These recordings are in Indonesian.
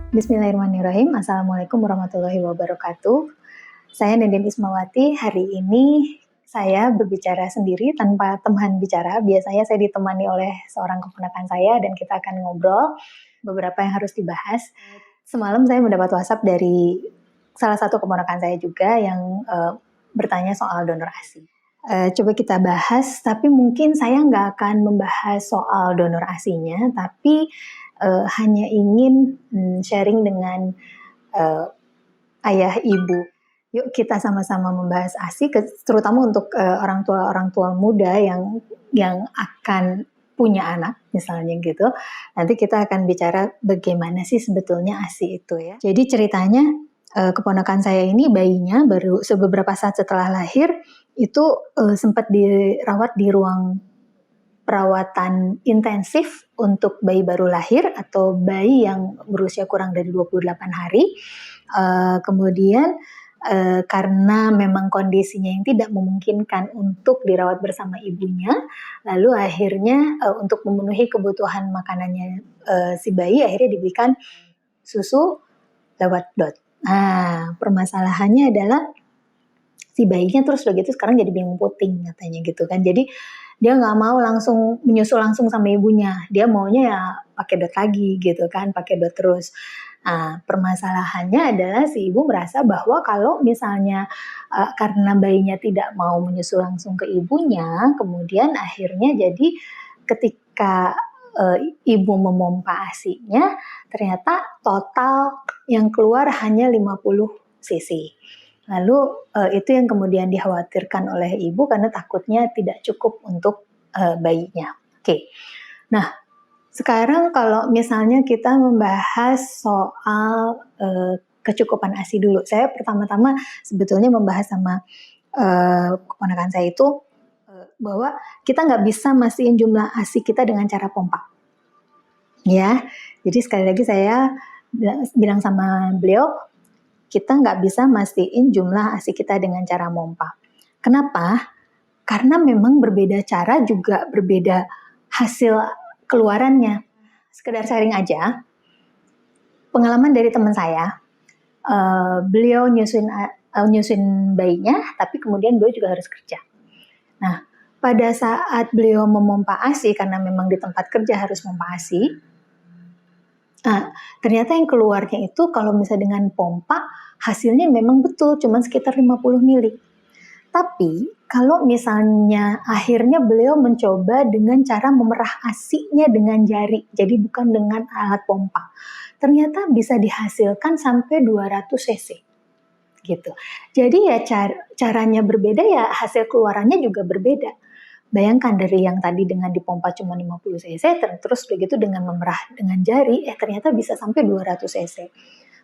Bismillahirrahmanirrahim. Assalamualaikum warahmatullahi wabarakatuh. Saya Nenden Ismawati. Hari ini saya berbicara sendiri tanpa teman bicara. Biasanya saya ditemani oleh seorang keponakan saya dan kita akan ngobrol beberapa yang harus dibahas. Semalam saya mendapat WhatsApp dari salah satu keponakan saya juga yang bertanya soal donor ASI. Coba kita bahas, tapi mungkin saya nggak akan membahas soal donor ASI-nya, tapi hanya ingin sharing dengan ayah ibu. Yuk kita sama-sama membahas ASI, terutama untuk orang tua muda yang akan punya anak misalnya gitu. Nanti kita akan bicara bagaimana sih sebetulnya ASI itu ya. Jadi ceritanya keponakan saya ini bayinya baru beberapa saat setelah lahir itu sempat dirawat di ruang perawatan intensif untuk bayi baru lahir atau bayi yang berusia kurang dari 28 hari. Kemudian karena memang kondisinya yang tidak memungkinkan untuk dirawat bersama ibunya, lalu akhirnya untuk memenuhi kebutuhan makanannya si bayi akhirnya diberikan susu lewat DOT. Nah, permasalahannya adalah si bayinya terus udah gitu sekarang jadi bingung puting katanya gitu kan. Jadi dia nggak mau langsung menyusul langsung sama ibunya. Dia maunya ya pakai DOT lagi gitu kan, pakai DOT terus. Nah, permasalahannya adalah si ibu merasa bahwa kalau misalnya karena bayinya tidak mau menyusul langsung ke ibunya, kemudian akhirnya jadi ketika ibu memompa ASI-nya, ternyata total yang keluar hanya 50 cc. Lalu itu yang kemudian dikhawatirkan oleh ibu karena takutnya tidak cukup untuk bayinya. Oke. Nah, sekarang kalau misalnya kita membahas soal kecukupan ASI dulu. Saya pertama-tama sebetulnya membahas sama keponakan saya itu bahwa kita nggak bisa mastiin jumlah ASI kita dengan cara pompa. Ya, jadi sekali lagi saya bilang sama beliau, kita nggak bisa mastiin jumlah ASI kita dengan cara mompa. Kenapa? Karena memang berbeda cara juga berbeda hasil keluarannya. Sekedar sharing aja, pengalaman dari teman saya, beliau nyusuin bayinya, tapi kemudian beliau juga harus kerja. Nah, pada saat beliau memompa ASI, karena memang di tempat kerja harus memompa ASI, ternyata yang keluarnya itu kalau misalnya dengan pompa hasilnya memang betul cuma sekitar 50 mili. Tapi kalau misalnya akhirnya beliau mencoba dengan cara memerah ASI-nya dengan jari, jadi bukan dengan alat pompa, ternyata bisa dihasilkan sampai 200 cc. Gitu. Jadi ya caranya berbeda ya hasil keluarannya juga berbeda. Bayangkan dari yang tadi dengan dipompa cuma 50 cc, terus begitu dengan memerah dengan jari, ternyata bisa sampai 200 cc.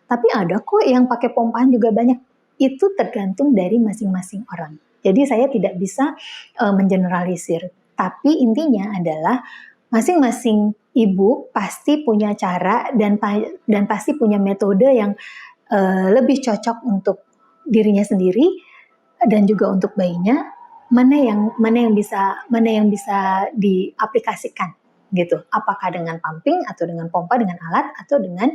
Tapi ada kok yang pakai pompaan juga banyak. Itu tergantung dari masing-masing orang. Jadi saya tidak bisa mengeneralisir. Tapi intinya adalah masing-masing ibu pasti punya cara dan pasti punya metode yang lebih cocok untuk dirinya sendiri dan juga untuk bayinya. Mana yang bisa diaplikasikan gitu. Apakah dengan pumping atau dengan pompa dengan alat atau dengan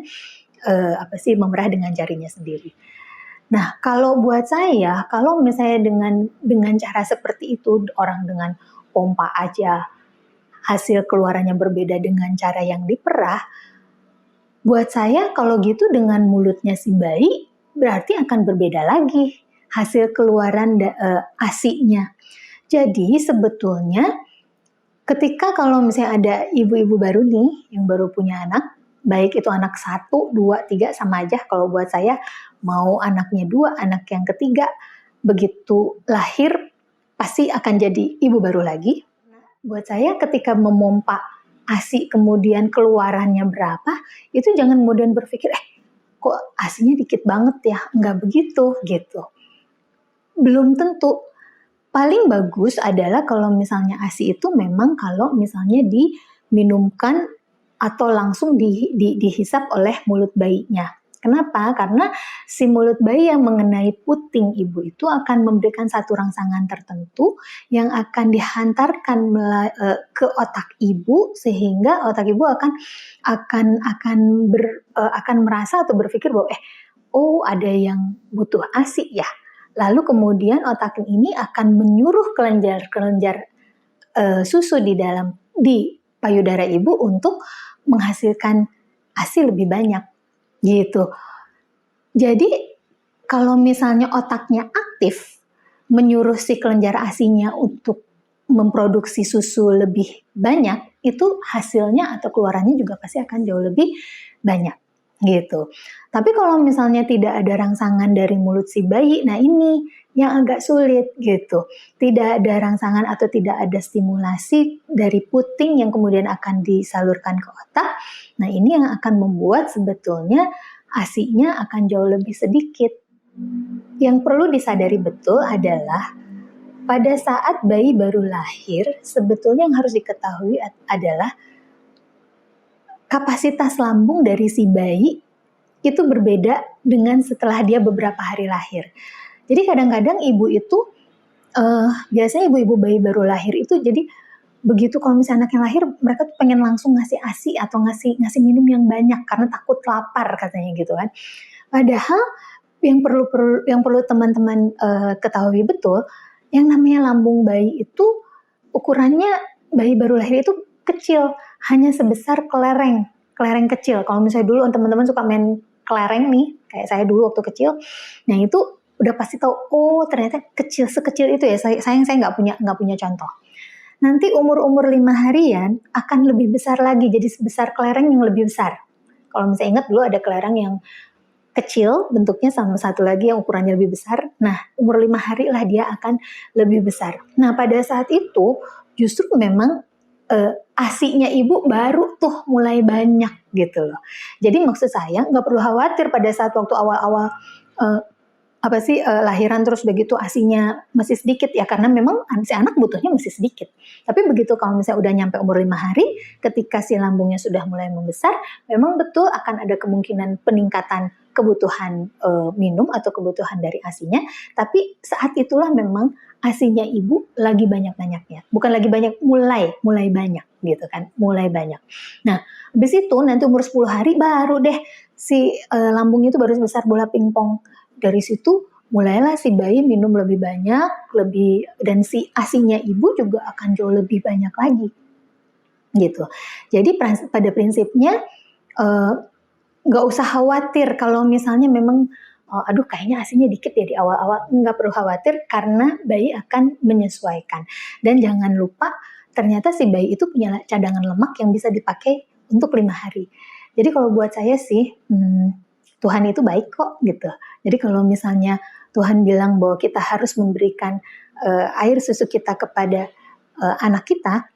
memerah dengan jarinya sendiri. Nah, kalau buat saya, kalau misalnya dengan cara seperti itu, orang dengan pompa aja hasil keluarannya berbeda dengan cara yang diperah, buat saya kalau gitu dengan mulutnya si bayi berarti akan berbeda lagi hasil keluaran ASI-nya. Jadi sebetulnya ketika kalau misalnya ada ibu-ibu baru nih yang baru punya anak, baik itu anak 1, 2, 3 sama aja kalau buat saya, mau anaknya 2, anak yang ketiga, begitu lahir pasti akan jadi ibu baru lagi. Buat saya ketika memompa ASI kemudian keluarannya berapa, itu jangan kemudian berpikir, kok ASInya dikit banget ya, nggak begitu gitu. Belum tentu. Paling bagus adalah kalau misalnya ASI itu memang kalau misalnya diminumkan atau langsung dihisap oleh mulut bayinya Kenapa? Karena si mulut bayi yang mengenai puting ibu itu akan memberikan satu rangsangan tertentu yang akan dihantarkan ke otak ibu, sehingga otak ibu akan merasa atau berpikir bahwa oh ada yang butuh ASI ya. Lalu kemudian otak ini akan menyuruh kelenjar-kelenjar susu di payudara ibu untuk menghasilkan ASI lebih banyak. Gitu. Jadi kalau misalnya otaknya aktif menyuruh si kelenjar ASI-nya untuk memproduksi susu lebih banyak, itu hasilnya atau keluarannya juga pasti akan jauh lebih banyak gitu. Tapi kalau misalnya tidak ada rangsangan dari mulut si bayi, nah ini yang agak sulit gitu. Tidak ada rangsangan atau tidak ada stimulasi dari puting yang kemudian akan disalurkan ke otak. Nah ini yang akan membuat sebetulnya ASI-nya akan jauh lebih sedikit. Yang perlu disadari betul adalah pada saat bayi baru lahir, sebetulnya yang harus diketahui adalah kapasitas lambung dari si bayi itu berbeda dengan setelah dia beberapa hari lahir. Jadi kadang-kadang ibu itu, biasanya ibu-ibu bayi baru lahir itu jadi begitu kalau misalnya anaknya lahir, mereka tuh pengen langsung ngasih ASI atau ngasih minum yang banyak karena takut lapar katanya gitu kan. Padahal yang perlu teman-teman ketahui betul, yang namanya lambung bayi itu ukurannya bayi baru lahir itu kecil, hanya sebesar kelereng kecil. Kalau misalnya dulu teman-teman suka main kelereng nih, kayak saya dulu waktu kecil, nah itu udah pasti tahu, oh ternyata sekecil itu ya. Sayang saya nggak punya contoh. Nanti umur 5 harian akan lebih besar lagi, jadi sebesar kelereng yang lebih besar. Kalau misalnya ingat dulu ada kelereng yang kecil bentuknya sama satu lagi yang ukurannya lebih besar. Nah, umur 5 hari lah dia akan lebih besar. Nah, pada saat itu justru memang ASI-nya ibu baru tuh mulai banyak gitu loh. Jadi maksud saya nggak perlu khawatir pada saat waktu awal-awal lahiran terus begitu ASI-nya masih sedikit ya, karena memang si anak butuhnya masih sedikit. Tapi begitu kalau misalnya udah nyampe umur 5 hari, ketika si lambungnya sudah mulai membesar, memang betul akan ada kemungkinan peningkatan kebutuhan minum atau kebutuhan dari ASI-nya, tapi saat itulah memang ASI-nya ibu lagi banyak-banyaknya. Bukan lagi banyak, mulai banyak gitu kan, mulai banyak. Nah, habis itu nanti umur 10 hari baru deh si lambung itu baru sebesar bola pingpong. Dari situ mulailah si bayi minum lebih banyak, dan si ASI-nya ibu juga akan jauh lebih banyak lagi. Gitu. Jadi pada prinsipnya nggak usah khawatir kalau misalnya memang aduh kayaknya ASI-nya dikit ya di awal-awal. Nggak perlu khawatir karena bayi akan menyesuaikan. Dan jangan lupa ternyata si bayi itu punya cadangan lemak yang bisa dipakai untuk 5 hari. Jadi kalau buat saya sih Tuhan itu baik kok gitu. Jadi kalau misalnya Tuhan bilang bahwa kita harus memberikan air susu kita kepada anak kita,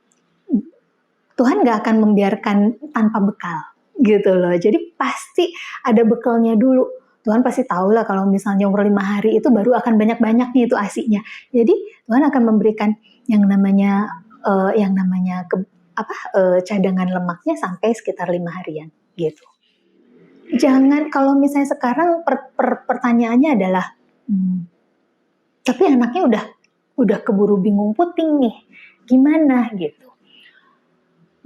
Tuhan gak akan membiarkan tanpa bekal gitu loh. Jadi pasti ada bekalnya dulu. Tuhan pasti tahu lah kalau misalnya umur 5 hari itu baru akan banyak-banyaknya itu ASI-nya. Jadi Tuhan akan memberikan yang namanya cadangan lemaknya sampai sekitar 5 harian gitu. Jangan, kalau misalnya sekarang pertanyaannya adalah, tapi anaknya udah keburu bingung puting nih, gimana gitu.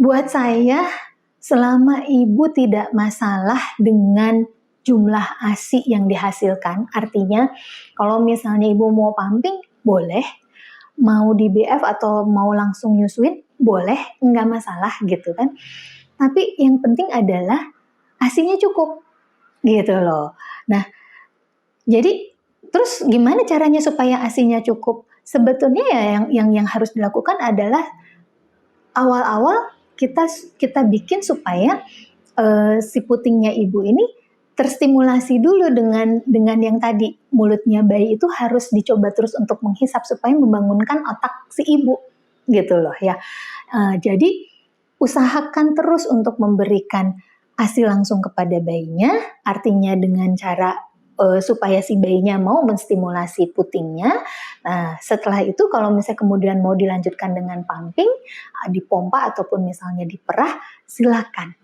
Buat saya, selama ibu tidak masalah dengan jumlah ASI yang dihasilkan, artinya kalau misalnya ibu mau pumping, boleh, mau di BF atau mau langsung nyusuin, boleh, nggak masalah gitu kan. Tapi yang penting adalah ASI-nya cukup gitu loh. Nah, jadi terus gimana caranya supaya ASI-nya cukup? Sebetulnya ya yang harus dilakukan adalah awal-awal kita bikin supaya si putingnya ibu ini terstimulasi dulu dengan yang tadi, mulutnya bayi itu harus dicoba terus untuk menghisap supaya membangunkan otak si ibu gitu loh ya. Jadi usahakan terus untuk memberikan ASI langsung kepada bayinya, artinya dengan cara supaya si bayinya mau menstimulasi putingnya. Nah, setelah itu kalau misalnya kemudian mau dilanjutkan dengan pumping, dipompa ataupun misalnya diperah, silakan.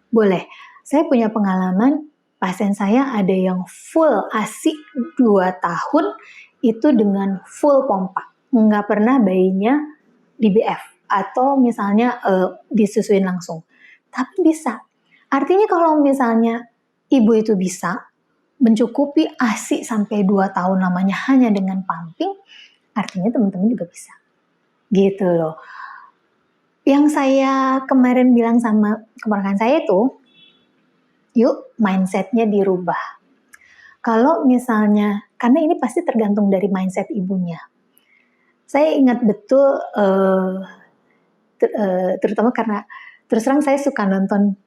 Boleh. Saya punya pengalaman pasien saya ada yang full ASI 2 tahun itu dengan full pompa. Nggak pernah bayinya di BF atau misalnya disusuin langsung. Tapi bisa. Artinya kalau misalnya ibu itu bisa mencukupi ASI sampai 2 tahun lamanya hanya dengan pumping, artinya teman-teman juga bisa. Gitu loh. Yang saya kemarin bilang sama keponakan saya itu, yuk mindsetnya dirubah. Kalau misalnya, karena ini pasti tergantung dari mindset ibunya. Saya ingat betul, terutama karena terus terang saya suka nonton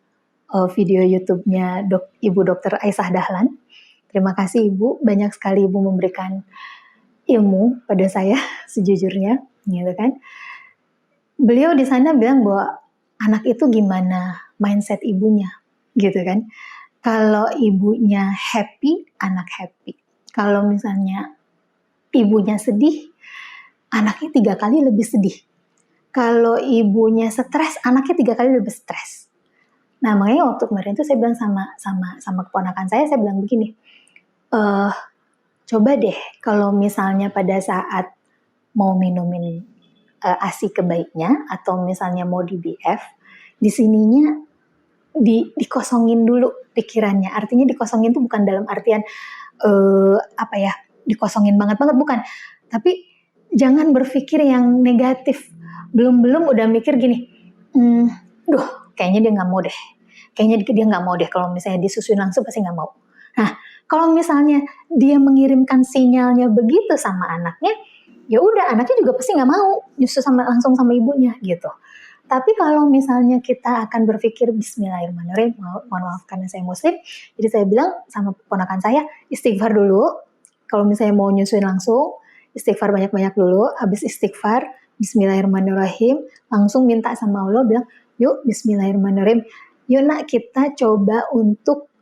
video YouTube-nya Ibu Dr. Aisyah Dahlan. Terima kasih Ibu, banyak sekali Ibu memberikan ilmu pada saya sejujurnya, gitu kan. Beliau di sana bilang bahwa anak itu gimana mindset ibunya, gitu kan. Kalau ibunya happy, anak happy. Kalau misalnya ibunya sedih, anaknya 3 kali lebih sedih. Kalau ibunya stres, anaknya 3 kali lebih stres. Nah makanya waktu kemarin itu saya bilang sama keponakan saya bilang begini, coba deh kalau misalnya pada saat mau minumin ASI ke bayinya atau misalnya mau di BF, di sininya dikosongin dulu pikirannya. Artinya dikosongin itu bukan dalam artian dikosongin banget bukan. Tapi jangan berpikir yang negatif. Belum udah mikir gini, kayaknya dia nggak mau deh. Kayaknya dia nggak mau deh kalau misalnya disusuin langsung pasti nggak mau. Nah, kalau misalnya dia mengirimkan sinyalnya begitu sama anaknya, ya udah anaknya juga pasti nggak mau nyusu langsung sama ibunya gitu. Tapi kalau misalnya kita akan berpikir Bismillahirrahmanirrahim, mohon maaf karena saya muslim, jadi saya bilang sama ponakan saya, istighfar dulu. Kalau misalnya mau nyusuin langsung, istighfar banyak-banyak dulu. Habis istighfar, Bismillahirrahmanirrahim, langsung minta sama Allah, bilang, yuk Bismillahirrahmanirrahim, yuk nak kita coba untuk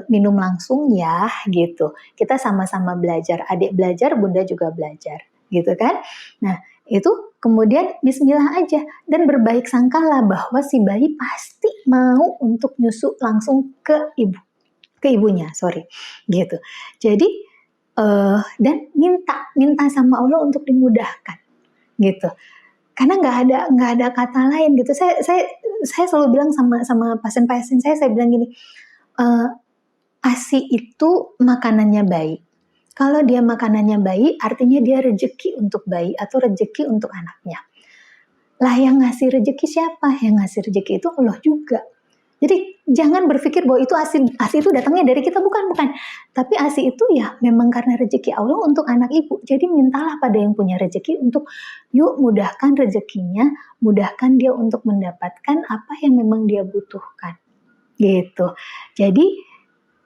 minum langsung ya gitu. Kita sama-sama belajar, adik belajar, bunda juga belajar gitu kan. Nah itu kemudian bismillah aja dan berbaik sangkalah bahwa si bayi pasti mau untuk nyusu langsung ke ibunya, gitu. Jadi dan minta sama Allah untuk dimudahkan gitu. Karena nggak ada kata lain gitu. Saya selalu bilang sama pasien-pasien saya bilang gini, ASI itu makanannya bayi. Kalau dia makanannya bayi, artinya dia rezeki untuk bayi atau rezeki untuk anaknya. Lah yang ngasih rezeki siapa? Yang ngasih rezeki itu Allah juga. Jadi jangan berpikir bahwa itu ASI itu datangnya dari kita, bukan. Tapi ASI itu ya memang karena rezeki Allah untuk anak ibu. Jadi mintalah pada yang punya rezeki untuk yuk mudahkan rezekinya, mudahkan dia untuk mendapatkan apa yang memang dia butuhkan. Gitu. Jadi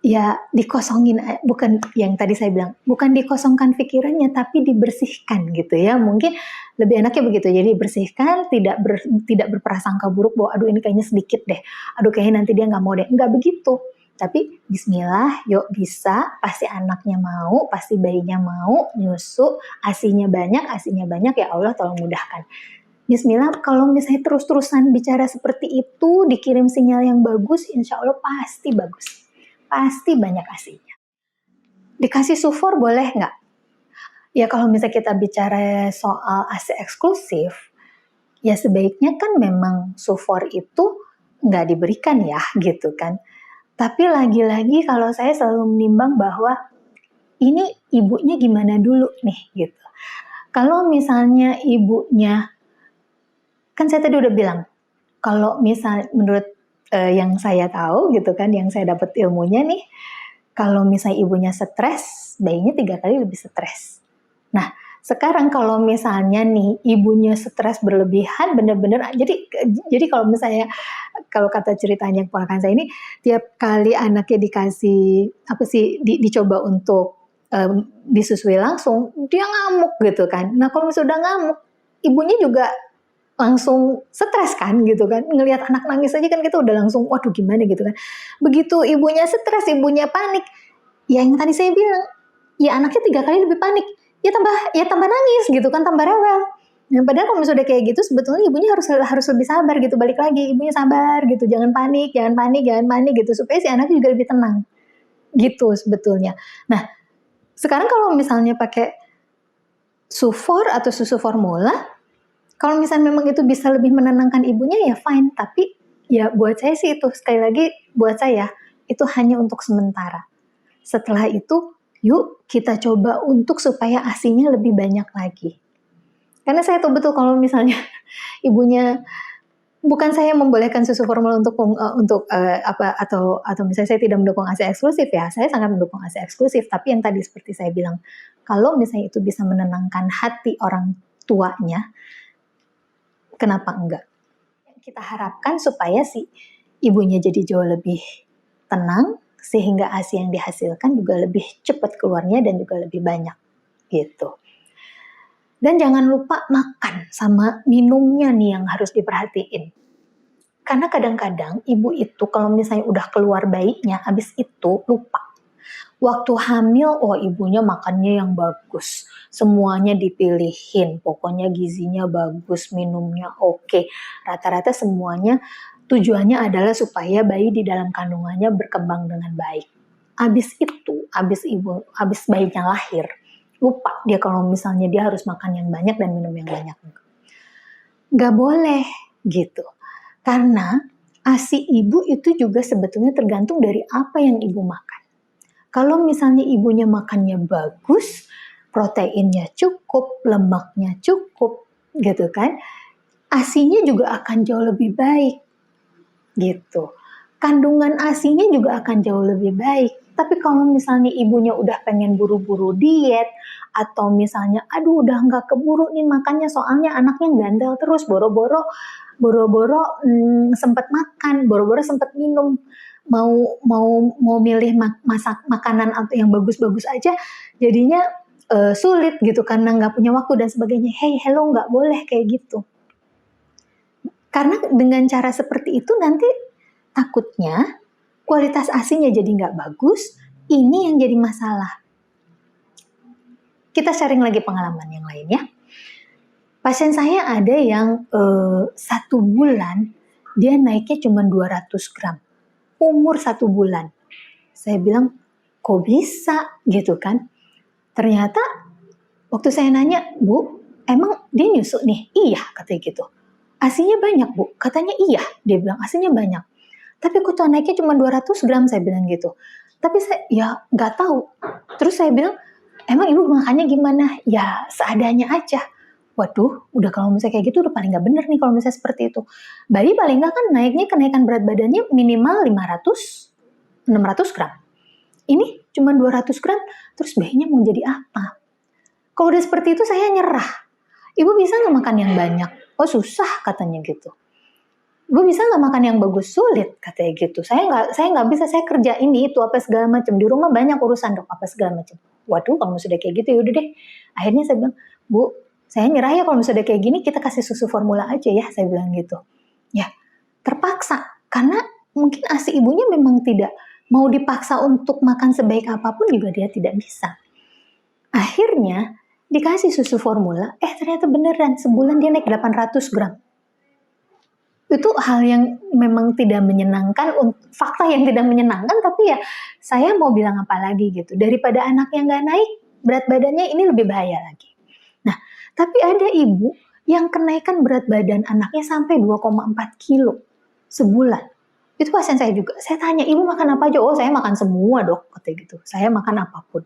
ya dikosongin, bukan yang tadi saya bilang, bukan dikosongkan pikirannya tapi dibersihkan gitu ya. Mungkin lebih enaknya begitu. Jadi bersihkan, tidak berprasangka buruk bahwa aduh ini kayaknya sedikit deh. Aduh kayaknya nanti dia nggak mau deh. Enggak begitu. Tapi bismillah, yuk bisa, pasti anaknya mau, pasti bayinya mau nyusu, ASInya banyak ya Allah tolong mudahkan. Bismillah, kalau misalnya terus-terusan bicara seperti itu, dikirim sinyal yang bagus, insya Allah pasti bagus. Pasti banyak ASInya. Dikasih sufor boleh nggak? Ya kalau misalnya kita bicara soal ASI eksklusif, ya sebaiknya kan memang sufor itu nggak diberikan ya gitu kan. Tapi lagi-lagi kalau saya selalu menimbang bahwa ini ibunya gimana dulu nih gitu. Kalau misalnya ibunya, kan saya tadi udah bilang, kalau misalnya menurut yang saya tahu gitu kan, yang saya dapat ilmunya nih, kalau misalnya ibunya stres, bayinya 3 kali lebih stres. Nah, sekarang kalau misalnya nih ibunya stres berlebihan, bener-bener, jadi kalau misalnya, kalau kata ceritanya keponakan saya ini, tiap kali anaknya dikasih, dicoba untuk disusui langsung, dia ngamuk gitu kan. Nah kalau misalnya udah ngamuk, ibunya juga langsung stres kan gitu kan, ngelihat anak nangis aja kan kita udah langsung waduh gimana gitu kan. Begitu ibunya stres, ibunya panik, ya yang tadi saya bilang, ya anaknya 3 kali lebih panik, ya tambah nangis gitu kan, tambah rewel. Nah, padahal kalau misalnya kayak gitu sebetulnya ibunya harus lebih sabar gitu, balik lagi ibunya sabar gitu, jangan panik gitu supaya si anaknya juga lebih tenang gitu sebetulnya. Nah, sekarang kalau misalnya pakai sufor atau susu formula, kalau misalnya memang itu bisa lebih menenangkan ibunya ya fine, tapi ya buat saya sih itu sekali lagi buat saya itu hanya untuk sementara. Setelah itu yuk kita coba untuk supaya ASI-nya lebih banyak lagi. Karena saya tahu betul kalau misalnya ibunya, bukan saya membolehkan susu formula untuk apa atau misalnya saya tidak mendukung ASI eksklusif ya, saya sangat mendukung ASI eksklusif. Tapi yang tadi seperti saya bilang, kalau misalnya itu bisa menenangkan hati orang tuanya, kenapa enggak? Kita harapkan supaya si ibunya jadi jauh lebih tenang, sehingga ASI yang dihasilkan juga lebih cepat keluarnya dan juga lebih banyak gitu. Dan jangan lupa makan sama minumnya nih yang harus diperhatiin. Karena kadang-kadang ibu itu kalau misalnya udah keluar bayinya, habis itu lupa. Waktu hamil, oh ibunya makannya yang bagus. Semuanya dipilihin, pokoknya gizinya bagus, minumnya oke. Rata-rata semuanya tujuannya adalah supaya bayi di dalam kandungannya berkembang dengan baik. Habis itu, habis bayinya lahir, lupa dia kalau misalnya dia harus makan yang banyak dan minum yang banyak. Nggak boleh gitu. Karena ASI ibu itu juga sebetulnya tergantung dari apa yang ibu makan. Kalau misalnya ibunya makannya bagus, proteinnya cukup, lemaknya cukup, gitu kan, ASI-nya juga akan jauh lebih baik, gitu. Kandungan ASI-nya juga akan jauh lebih baik. Tapi kalau misalnya ibunya udah pengen buru-buru diet, atau misalnya, aduh udah nggak keburu nih makannya soalnya anaknya gandel terus, boro-boro sempat makan, boro-boro sempat minum, mau milih masak makanan atau yang bagus-bagus aja jadinya sulit gitu karena nggak punya waktu dan sebagainya. Hey, hello, nggak boleh kayak gitu. Karena dengan cara seperti itu nanti takutnya kualitas ASINya jadi nggak bagus, ini yang jadi masalah. Kita sharing lagi pengalaman yang lain ya. Pasien saya ada yang 1 bulan dia naiknya cuma 200 gram. Umur 1 bulan. Saya bilang, kok bisa gitu kan? Ternyata waktu saya nanya, Bu, emang dia nyusuk nih? Iya, katanya gitu. ASINya banyak, Bu. Katanya iya, dia bilang ASINya banyak. Tapi kok naiknya cuma 200 gram, saya bilang gitu. Tapi saya, ya nggak tahu. Terus saya bilang, emang ibu makannya gimana? Ya seadanya aja. Waduh, udah kalau misalnya kayak gitu udah paling nggak bener nih kalau misalnya seperti itu. Bayi paling nggak kan naiknya kenaikan berat badannya minimal 500-600 gram. Ini cuma 200 gram, terus bayinya mau jadi apa? Kalau udah seperti itu saya nyerah. Ibu bisa nggak makan yang banyak? Oh susah katanya gitu. Ibu bisa nggak makan yang bagus? Sulit katanya gitu. Saya nggak bisa, saya kerja ini itu apa segala macam, di rumah banyak urusan dok apa segala macam. Waduh, kalau sudah kayak gitu ya udah deh. Akhirnya saya bilang, Bu, saya nyerah ya kalau sudah kayak gini, kita kasih susu formula aja ya, saya bilang gitu. Ya terpaksa karena mungkin ASI ibunya memang tidak mau dipaksa untuk makan sebaik apapun juga dia tidak bisa. Akhirnya dikasih susu formula, ternyata beneran sebulan dia naik 800 gram. Itu hal yang memang tidak menyenangkan, fakta yang tidak menyenangkan, tapi ya saya mau bilang apa lagi gitu. Daripada anak yang nggak naik, berat badannya ini lebih bahaya lagi. Nah, tapi ada ibu yang kenaikan berat badan anaknya sampai 2,4 kilo sebulan. Itu pasien saya juga. Saya tanya, ibu makan apa aja? Oh, saya makan semua dok, katanya gitu. Saya makan apapun.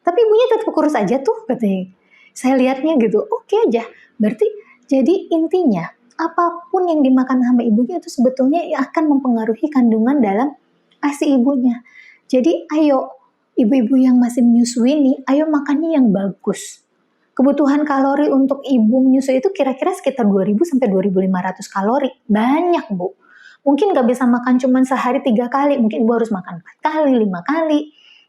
Tapi ibunya tetap kurus aja tuh, katanya. Saya lihatnya gitu, oke aja. Berarti jadi intinya, apapun yang dimakan sama ibunya itu sebetulnya akan mempengaruhi kandungan dalam ASI ibunya. Jadi ayo, ibu-ibu yang masih menyusui nih, ayo makannya yang bagus. Kebutuhan kalori untuk ibu menyusui itu kira-kira sekitar 2000 sampai 2500 kalori. Banyak, Bu. Mungkin nggak bisa makan cuma sehari 3 kali, mungkin ibu harus makan 4 kali, 5 kali.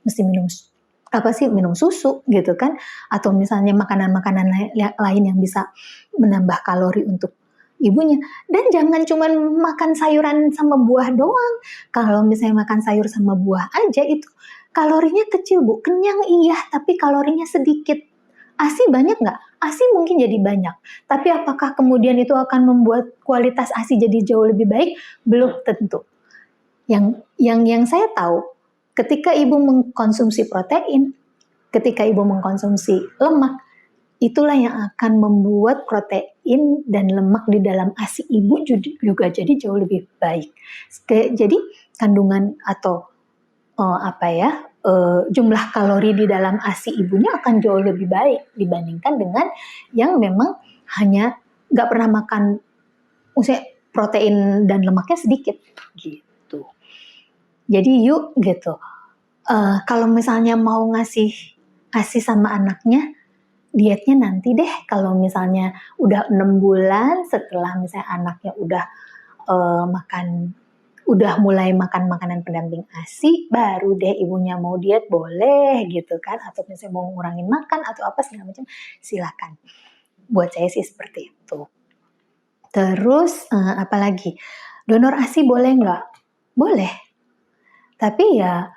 Mesti minum susu gitu kan, atau misalnya makanan-makanan lain yang bisa menambah kalori untuk ibunya. Dan jangan cuma makan sayuran sama buah doang. Kalau misalnya makan sayur sama buah aja itu kalorinya kecil, Bu. Kenyang iya, tapi kalorinya sedikit. ASI banyak nggak? ASI mungkin jadi banyak. Tapi apakah kemudian itu akan membuat kualitas ASI jadi jauh lebih baik? Belum tentu. Yang saya tahu, ketika ibu mengkonsumsi protein, ketika ibu mengkonsumsi lemak, itulah yang akan membuat protein dan lemak di dalam ASI ibu juga jadi jauh lebih baik. Jadi kandungan atau jumlah kalori di dalam ASI ibunya akan jauh lebih baik dibandingkan dengan yang memang hanya nggak pernah makan, maksudnya protein dan lemaknya sedikit gitu. Jadi yuk gitu. Kalau misalnya mau ngasih ASI sama anaknya, dietnya nanti deh kalau misalnya udah 6 bulan setelah misalnya anaknya udah mulai makan makanan pendamping ASI, baru deh ibunya mau diet boleh gitu kan, atau misalnya mau ngurangin makan atau apa segala macam, silakan. Buat saya sih seperti itu. Terus apalagi, donor ASI boleh nggak? Boleh. Tapi ya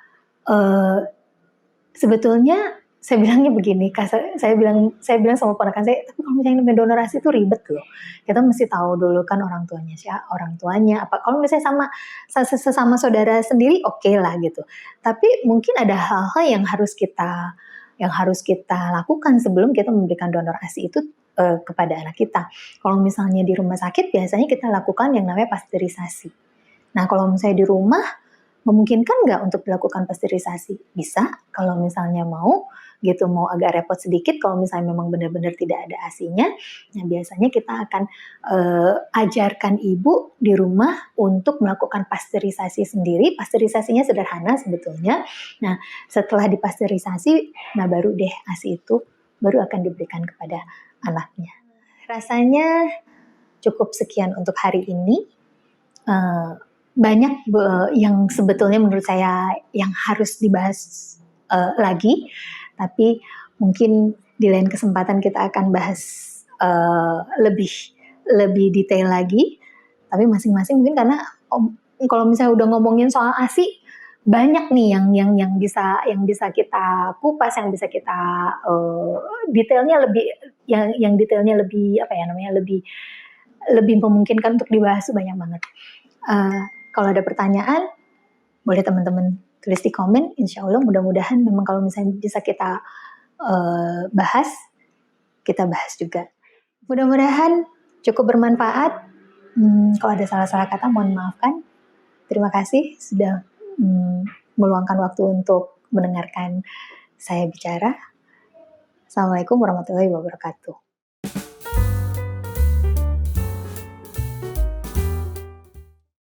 sebetulnya saya bilangnya begini, saya bilang sama ponakan saya, tapi kalau misalnya namanya donor ASI itu ribet loh. Kita mesti tahu dulu kan orang tuanya, apa kalau misalnya sesama saudara sendiri oke lah gitu. Tapi mungkin ada hal-hal yang harus kita lakukan sebelum kita memberikan donor ASI itu kepada anak kita. Kalau misalnya di rumah sakit biasanya kita lakukan yang namanya pasteurisasi. Nah, kalau misalnya di rumah memungkinkan nggak untuk dilakukan pasteurisasi? Bisa, kalau misalnya mau agak repot sedikit kalau misalnya memang benar-benar tidak ada ASI-nya. Nah, biasanya kita akan ajarkan ibu di rumah untuk melakukan pasteurisasi sendiri. Pasteurisasinya sederhana sebetulnya. Nah, setelah dipasteurisasi, nah baru deh ASI itu baru akan diberikan kepada anaknya. Rasanya cukup sekian untuk hari ini. Banyak yang sebetulnya menurut saya yang harus dibahas lagi, tapi mungkin di lain kesempatan kita akan bahas lebih detail lagi. Tapi masing-masing mungkin karena kalau misalnya udah ngomongin soal ASI, banyak nih yang bisa kita kupas, yang bisa kita detailnya lebih memungkinkan untuk dibahas, banyak banget. Kalau ada pertanyaan, boleh teman-teman tulis di komen. Insya Allah mudah-mudahan memang kalau misalnya bisa kita bahas, kita bahas juga. Mudah-mudahan cukup bermanfaat. Kalau ada salah-salah kata, mohon maafkan. Terima kasih sudah meluangkan waktu untuk mendengarkan saya bicara. Assalamualaikum warahmatullahi wabarakatuh.